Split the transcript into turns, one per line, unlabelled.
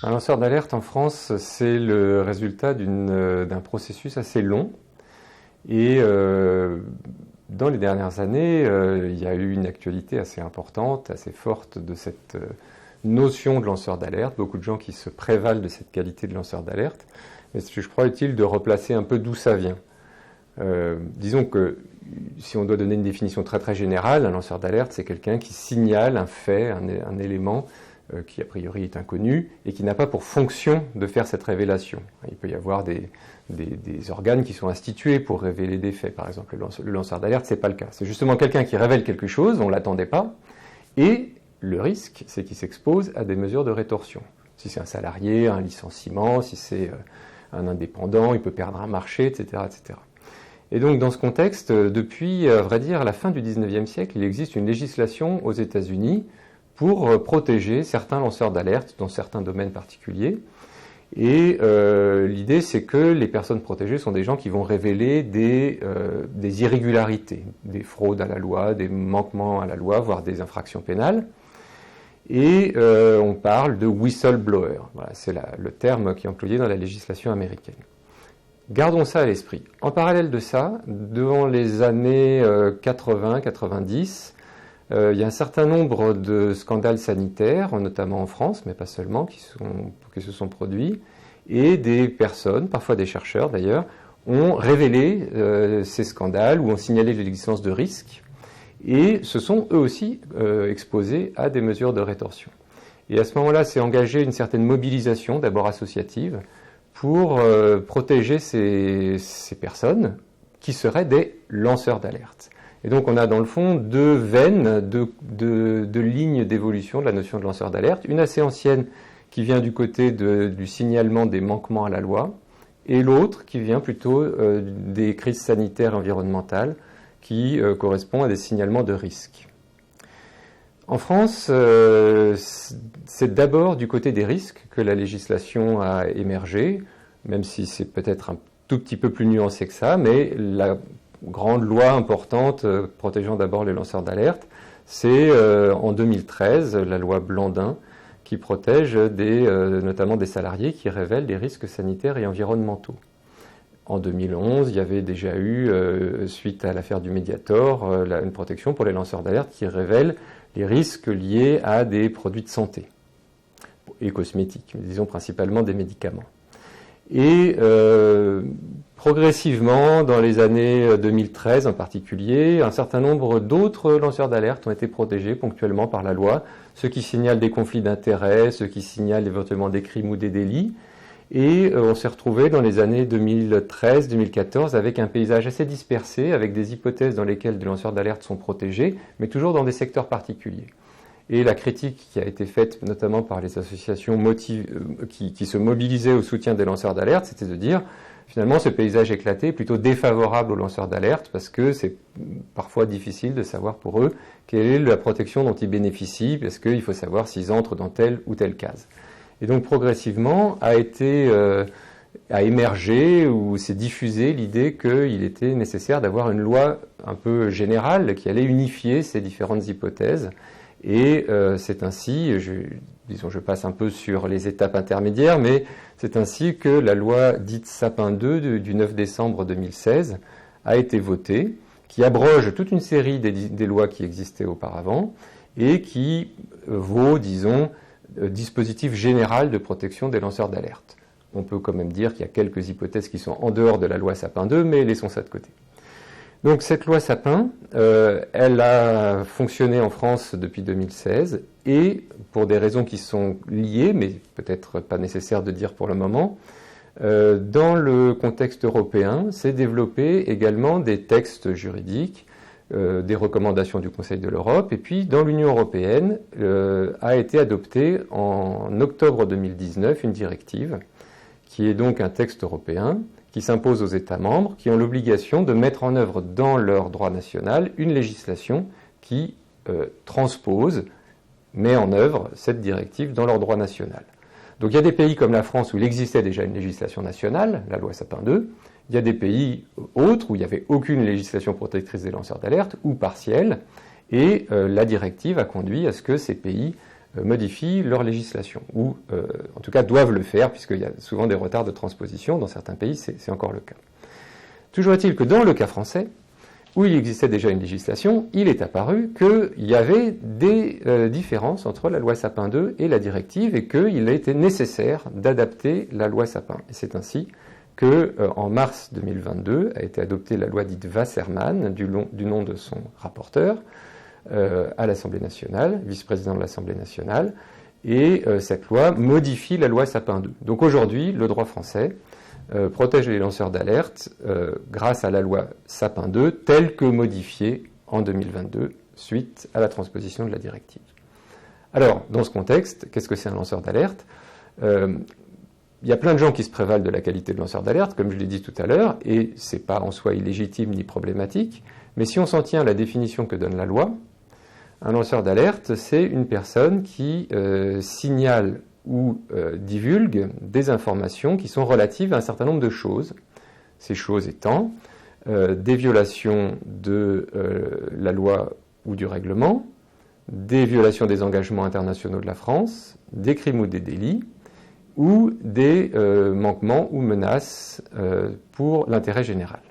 Un lanceur d'alerte en France, c'est le résultat d'un processus assez long. Et dans les dernières années, il y a eu une actualité assez importante, assez forte de cette notion de lanceur d'alerte. Beaucoup de gens qui se prévalent de cette qualité de lanceur d'alerte. Mais je crois utile de replacer un peu d'où ça vient. Disons que si on doit donner une définition très très générale, un lanceur d'alerte, c'est quelqu'un qui signale un fait, un élément qui a priori est inconnu et qui n'a pas pour fonction de faire cette révélation. Il peut y avoir des organes qui sont institués pour révéler des faits. Par exemple, le lanceur d'alerte, ce n'est pas le cas. C'est justement quelqu'un qui révèle quelque chose, on ne l'attendait pas, et le risque, c'est qu'il s'expose à des mesures de rétorsion. Si c'est un salarié, un licenciement, si c'est un indépendant, il peut perdre un marché, etc., etc. Et donc, dans ce contexte, depuis, à vrai dire, la fin du XIXe siècle, il existe une législation aux États-Unis pour protéger certains lanceurs d'alerte dans certains domaines particuliers. Et l'idée, c'est que les personnes protégées sont des gens qui vont révéler des irrégularités, des fraudes à la loi, des manquements à la loi, voire des infractions pénales. Et on parle de whistleblower. Voilà, c'est le terme qui est employé dans la législation américaine. Gardons ça à l'esprit. En parallèle de ça, devant les années 80-90, il y a un certain nombre de scandales sanitaires, notamment en France, mais pas seulement, qui se sont produits, et des personnes, parfois des chercheurs d'ailleurs, ont révélé ces scandales ou ont signalé l'existence de risques, et se sont eux aussi exposés à des mesures de rétorsion. Et à ce moment-là, c'est engagé une certaine mobilisation, d'abord associative, pour protéger ces personnes qui seraient des lanceurs d'alerte. Et donc on a dans le fond deux veines, deux lignes d'évolution de la notion de lanceur d'alerte. Une assez ancienne qui vient du côté du signalement des manquements à la loi, et l'autre qui vient plutôt des crises sanitaires et environnementales qui correspond à des signalements de risques. En France, c'est d'abord du côté des risques que la législation a émergé, même si c'est peut-être un tout petit peu plus nuancé que ça, mais la grande loi importante protégeant d'abord les lanceurs d'alerte, c'est en 2013 la loi Blandin qui protège notamment des salariés qui révèlent des risques sanitaires et environnementaux. En 2011, il y avait déjà eu, suite à l'affaire du Mediator, une protection pour les lanceurs d'alerte qui révèlent les risques liés à des produits de santé et cosmétiques, mais disons principalement des médicaments. Et progressivement, dans les années 2013 en particulier, un certain nombre d'autres lanceurs d'alerte ont été protégés ponctuellement par la loi, ceux qui signalent des conflits d'intérêts, ceux qui signalent éventuellement des crimes ou des délits. Et on s'est retrouvé dans les années 2013-2014 avec un paysage assez dispersé, avec des hypothèses dans lesquelles des lanceurs d'alerte sont protégés, mais toujours dans des secteurs particuliers. Et la critique qui a été faite notamment par les associations qui se mobilisaient au soutien des lanceurs d'alerte, c'était de dire finalement ce paysage éclaté est plutôt défavorable aux lanceurs d'alerte parce que c'est parfois difficile de savoir pour eux quelle est la protection dont ils bénéficient, parce qu'il faut savoir s'ils entrent dans telle ou telle case. Et donc progressivement a émergé ou s'est diffusée l'idée qu'il était nécessaire d'avoir une loi un peu générale qui allait unifier ces différentes hypothèses. Et c'est ainsi, je passe un peu sur les étapes intermédiaires, mais c'est ainsi que la loi dite Sapin II du 9 décembre 2016 a été votée, qui abroge toute une série des lois qui existaient auparavant et qui vaut, disons, dispositif général de protection des lanceurs d'alerte. On peut quand même dire qu'il y a quelques hypothèses qui sont en dehors de la loi Sapin II, mais laissons ça de côté. Donc cette loi Sapin, elle a fonctionné en France depuis 2016 et pour des raisons qui sont liées, mais peut-être pas nécessaire de dire pour le moment, dans le contexte européen, s'est développé également des textes juridiques, des recommandations du Conseil de l'Europe, et puis dans l'Union européenne a été adoptée en octobre 2019 une directive qui est donc un texte européen qui s'impose aux États membres qui ont l'obligation de mettre en œuvre dans leur droit national une législation qui transpose, met en œuvre cette directive dans leur droit national. Donc il y a des pays comme la France où il existait déjà une législation nationale, la loi Sapin II. Il y a des pays autres où il n'y avait aucune législation protectrice des lanceurs d'alerte ou partielle, et la directive a conduit à ce que ces pays modifient leur législation, ou en tout cas doivent le faire, puisqu'il y a souvent des retards de transposition. Dans certains pays, c'est encore le cas. Toujours est-il que dans le cas français, où il existait déjà une législation, il est apparu qu'il y avait des différences entre la loi Sapin II et la directive, et qu'il a été nécessaire d'adapter la loi Sapin. Et c'est ainsi qu'en mars 2022 a été adoptée la loi dite Wasserman, du nom de son rapporteur, à l'Assemblée nationale, vice-président de l'Assemblée nationale, et cette loi modifie la loi Sapin II. Donc aujourd'hui, le droit français protège les lanceurs d'alerte grâce à la loi Sapin II telle que modifiée en 2022 suite à la transposition de la directive. Alors, dans ce contexte, qu'est-ce que c'est un lanceur d'alerte ? Il y a plein de gens qui se prévalent de la qualité de lanceur d'alerte, comme je l'ai dit tout à l'heure, et ce n'est pas en soi illégitime ni problématique, mais si on s'en tient à la définition que donne la loi, un lanceur d'alerte, c'est une personne qui signale ou divulgue des informations qui sont relatives à un certain nombre de choses. Ces choses étant des violations de la loi ou du règlement, des violations des engagements internationaux de la France, des crimes ou des délits, ou des manquements ou menaces pour l'intérêt général.